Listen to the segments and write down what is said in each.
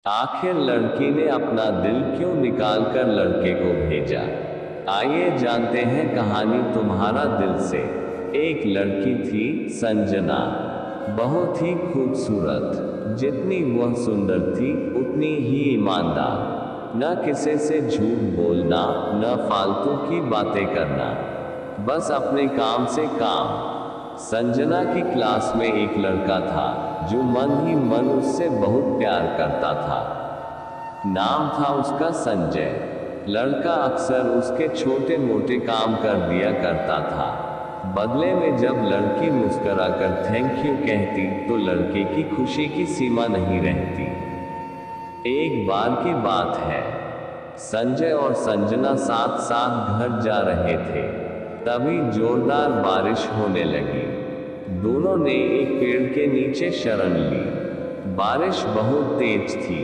आखिर लड़की ने अपना दिल क्यों निकाल कर लड़के को भेजा। आइए जानते हैं कहानी तुम्हारा दिल से। एक लड़की थी संजना, बहुत ही खूबसूरत। जितनी वह सुंदर थी उतनी ही ईमानदार। न किसी से झूठ बोलना, न फालतू की बातें करना, बस अपने काम से काम। संजना की क्लास में एक लड़का था जो मन ही मन उससे बहुत प्यार करता था। नाम था उसका संजय। लड़का अक्सर उसके छोटे मोटे काम कर दिया करता था। बदले में जब लड़की मुस्कुराकर थैंक यू कहती तो लड़के की खुशी की सीमा नहीं रहती। एक बार की बात है, संजय और संजना साथ साथ घर जा रहे थे। तभी जोरदार बारिश होने लगी। दोनों ने एक पेड़ के नीचे शरण ली। बारिश बहुत तेज थी।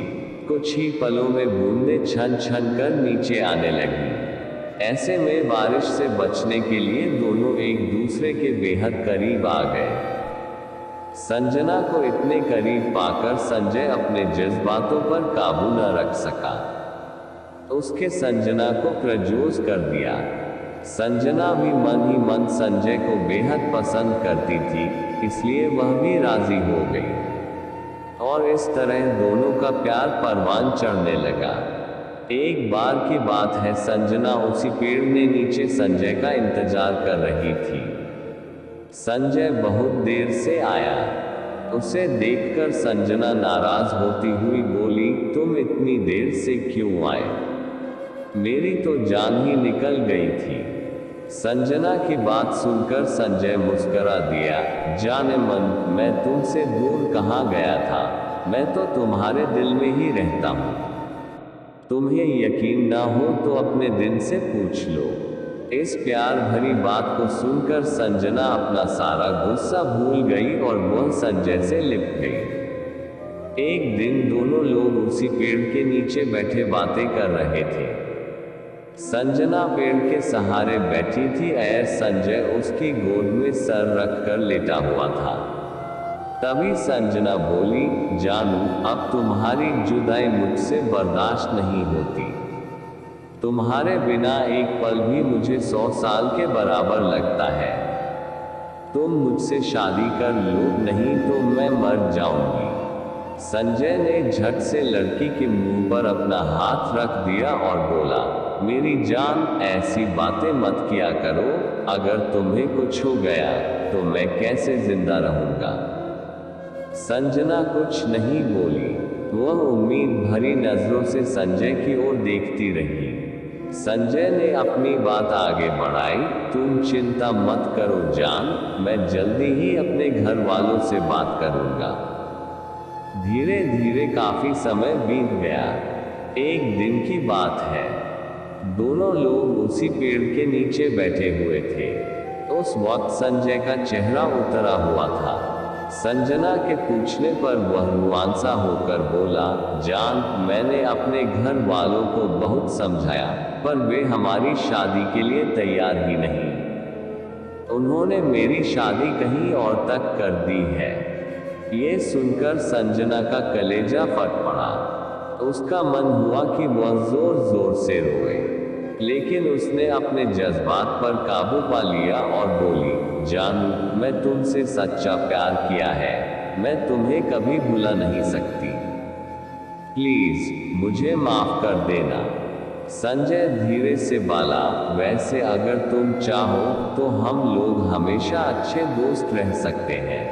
कुछ ही पलों में बूंदें छन छन कर नीचे आने लगी। ऐसे में बारिश से बचने के लिए दोनों एक दूसरे के बेहद करीब आ गए। संजना को इतने करीब पाकर संजय अपने जज्बातों पर काबू न रख सका। उसके संजना को प्रपोज कर दिया। संजना भी मन ही मन संजय को बेहद पसंद करती थी, इसलिए वह भी राजी हो गई। और इस तरह दोनों का प्यार परवान चढ़ने लगा। एक बार की बात है, संजना उसी पेड़ के नीचे संजय का इंतजार कर रही थी। संजय बहुत देर से आया। उसे देखकर संजना नाराज होती हुई बोली, तुम इतनी देर से क्यों आए? मेरी तो जान ही निकल गई थी। संजना की बात सुनकर संजय मुस्कुरा दिया, जाने मन, मैं तुमसे दूर कहाँ गया था, मैं तो तुम्हारे दिल में ही रहता हूँ। तुम्हें यकीन ना हो तो अपने दिल से पूछ लो। इस प्यार भरी बात को सुनकर संजना अपना सारा गुस्सा भूल गई और वह संजय से लिपट गई। एक दिन दोनों लोग उसी पेड़ के नीचे बैठे बातें कर रहे थे। संजना पेड़ के सहारे बैठी थी और संजय उसकी गोद में सर रखकर लेटा हुआ था। तभी संजना बोली, जानू, अब तुम्हारी जुदाई मुझसे बर्दाश्त नहीं होती। तुम्हारे बिना एक पल भी मुझे 100 साल के बराबर लगता है। तुम मुझसे शादी कर लो, नहीं तो मैं मर जाऊंगी। संजय ने झट से लड़की के मुंह पर अपना हाथ रख दिया और बोला, मेरी जान, ऐसी बातें मत किया करो। अगर तुम्हें कुछ हो गया तो मैं कैसे जिंदा रहूंगा? संजना कुछ नहीं बोली। वह उम्मीद भरी नजरों से संजय की ओर देखती रही। संजय ने अपनी बात आगे बढ़ाई, तुम चिंता मत करो जान, मैं जल्दी ही अपने घर वालों से बात करूंगा। धीरे धीरे काफी समय बीत गया। एक दिन की बात है, दोनों लोग उसी पेड़ के नीचे बैठे हुए थे। उस वक्त संजय का चेहरा उतरा हुआ था। संजना के पूछने पर वह रुआंसा होकर बोला, जान, मैंने अपने घर वालों को बहुत समझाया, पर वे हमारी शादी के लिए तैयार ही नहीं। उन्होंने मेरी शादी कहीं और तक कर दी है। ये सुनकर संजना का कलेजा फट पड़ा। उसका मन हुआ कि वह जोर जोर से रोए, लेकिन उसने अपने जज्बात पर काबू पा लिया और बोली, जानू, मैं तुमसे सच्चा प्यार किया है, मैं तुम्हें कभी भुला नहीं सकती। प्लीज मुझे माफ कर देना। संजय धीरे से बोला, वैसे अगर तुम चाहो तो हम लोग हमेशा अच्छे दोस्त रह सकते हैं।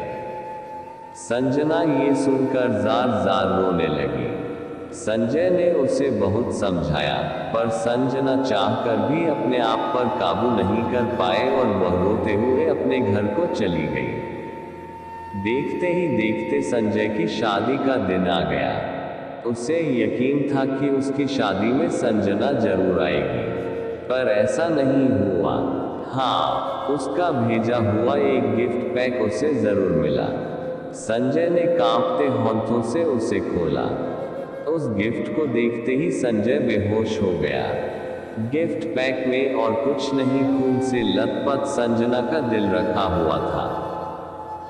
संजना ये सुनकर जार जार रोने लगी। संजय ने उसे बहुत समझाया, पर संजना चाहकर भी अपने आप पर काबू नहीं कर पाए और वह रोते हुए अपने घर को चली गई। देखते ही देखते संजय की शादी का दिन आ गया। उसे यकीन था कि उसकी शादी में संजना जरूर आएगी, पर ऐसा नहीं हुआ। हाँ, उसका भेजा हुआ एक गिफ्ट पैक उसे जरूर मिला। संजय ने कांपते हाथों से उसे खोला। उस गिफ्ट को देखते ही संजय बेहोश हो गया। गिफ्ट पैक में और कुछ नहीं, खून से लथपथ संजना का दिल रखा हुआ था।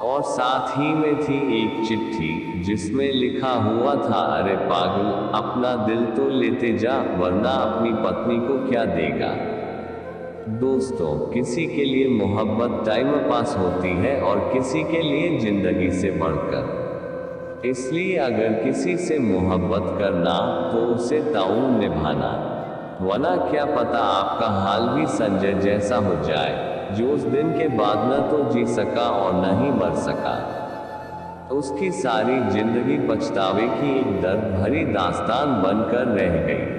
और साथ ही में थी एक चिट्ठी जिसमें लिखा हुआ था, अरे पागल, अपना दिल तो लेते जा, वरना अपनी पत्नी को क्या देगा। दोस्तों, किसी के लिए मोहब्बत टाइम पास होती है और किसी के लिए जिंदगी से बढ़कर। इसलिए अगर किसी से मोहब्बत करना तो उसे ताउन निभाना, वरना क्या पता आपका हाल भी संजय जैसा हो जाए, जो उस दिन के बाद न तो जी सका और न ही मर सका। उसकी सारी जिंदगी पछतावे की एक दर्द भरी दास्तान बनकर रह गई।